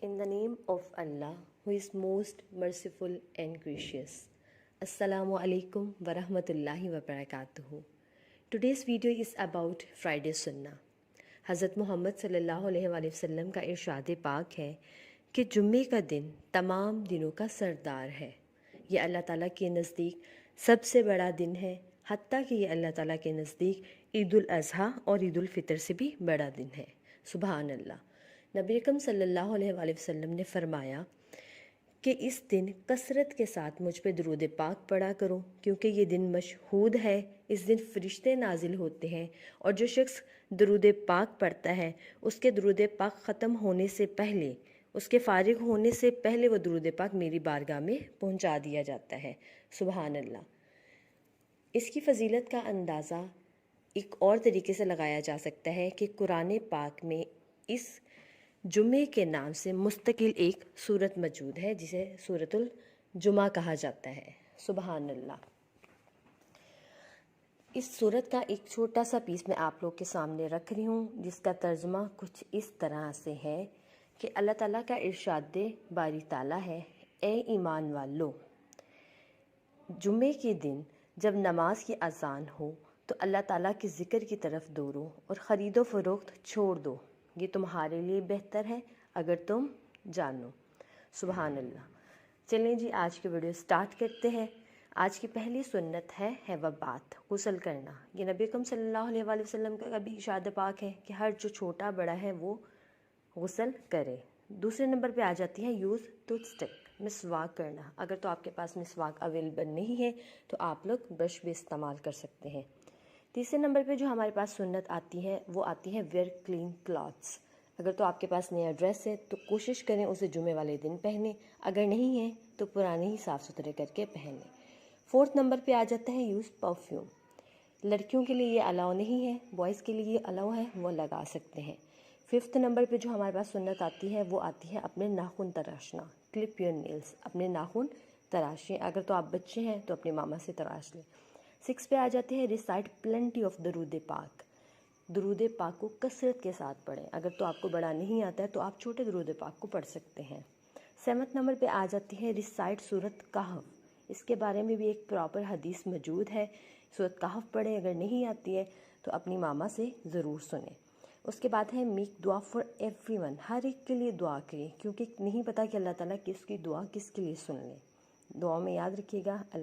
In the name of Allah, who is most merciful and gracious. Assalamu alaikum wa rahmatullahi wa barakatuhu. Today's video is about Friday Sunnah. حضرت محمد صلی اللہ علیہ وآلہ وسلم کا ارشاد پاک ہے کہ جمعے کا دن تمام دنوں کا سردار ہے. یہ اللہ تعالیٰ کے نزدیک سب سے بڑا دن ہے، حتیٰ کہ یہ اللہ تعالیٰ کے نزدیک عید الاضحیٰ اور عید الفطر سے بھی بڑا دن ہے. سبحان اللہ. نبی اکرم صلی اللہ علیہ وآلہ وسلم نے فرمایا کہ اس دن کثرت کے ساتھ مجھ پہ درود پاک پڑھا کرو، کیونکہ یہ دن مشہود ہے. اس دن فرشتے نازل ہوتے ہیں، اور جو شخص درود پاک پڑھتا ہے اس کے درود پاک ختم ہونے سے پہلے، اس کے فارغ ہونے سے پہلے وہ درود پاک میری بارگاہ میں پہنچا دیا جاتا ہے. سبحان اللہ. اس کی فضیلت کا اندازہ ایک اور طریقے سے لگایا جا سکتا ہے کہ قرآن پاک میں اس جمعے کے نام سے مستقل ایک سورت موجود ہے جسے سورۃ الجمعہ کہا جاتا ہے. سبحان اللہ. اس سورت کا ایک چھوٹا سا پیس میں آپ لوگ کے سامنے رکھ رہی ہوں، جس کا ترجمہ کچھ اس طرح سے ہے کہ اللہ تعالیٰ کا ارشاد باری تعالیٰ ہے، اے ایمان والو، جمعے کے دن جب نماز کی اذان ہو تو اللہ تعالیٰ کے ذکر کی طرف دوڑو اور خرید و فروخت چھوڑ دو، یہ تمہارے لیے بہتر ہے اگر تم جانو. سبحان اللہ. چلیں جی، آج کی ویڈیو سٹارٹ کرتے ہیں. آج کی پہلی سنت ہے وبات، غسل کرنا. یہ نبی اکرم صلی اللہ علیہ وآلہ وسلم کا بھی ارشاد پاک ہے کہ ہر جو چھوٹا بڑا ہے وہ غسل کرے. دوسرے نمبر پہ آ جاتی ہے یوز ٹوتھ اسٹک، مسواک کرنا. اگر تو آپ کے پاس مسواک اویلیبل نہیں ہے تو آپ لوگ برش بھی استعمال کر سکتے ہیں. تیسرے نمبر پہ جو ہمارے پاس سنت آتی ہے وہ آتی ہے ویئر کلین کلاتھس. اگر تو آپ کے پاس نیا ڈریس ہے تو کوشش کریں اسے جمعے والے دن پہنیں، اگر نہیں ہے تو پرانے ہی صاف ستھرے کر کے پہنیں. فورتھ نمبر پہ آ جاتا ہے یوز پرفیوم. لڑکیوں کے لیے یہ الاؤ نہیں ہے، بوائز کے لیے یہ الاؤ ہے، وہ لگا سکتے ہیں. ففتھ نمبر پہ جو ہمارے پاس سنت آتی ہے وہ آتی ہے اپنے ناخن تراشنا، کلپ یور نیلز. اپنے ناخن تراشیں. اگر تو آپ بچے ہیں تو اپنی ماما سے تراش لیں. 6 پہ آ جاتے ہیں ریسائٹ پلنٹی آف درود پاک. درود پاک کو کثرت کے ساتھ پڑھیں. اگر تو آپ کو بڑا نہیں آتا ہے تو آپ چھوٹے درود پاک کو پڑھ سکتے ہیں. 7 نمبر پہ آ جاتی ہے ریسائٹ سورۃ کہف. اس کے بارے میں بھی ایک پراپر حدیث موجود ہے. سورۃ کہف پڑھیں، اگر نہیں آتی ہے تو اپنی ماما سے ضرور سنیں. اس کے بعد ہے میک دعا فار ایوری ون. ہر ایک کے لیے دعا کریں، کیونکہ نہیں پتہ کہ اللہ تعالیٰ کس کی دعا کس کے لیے سن لیں. دعا میں یاد رکھیے گا. اللہ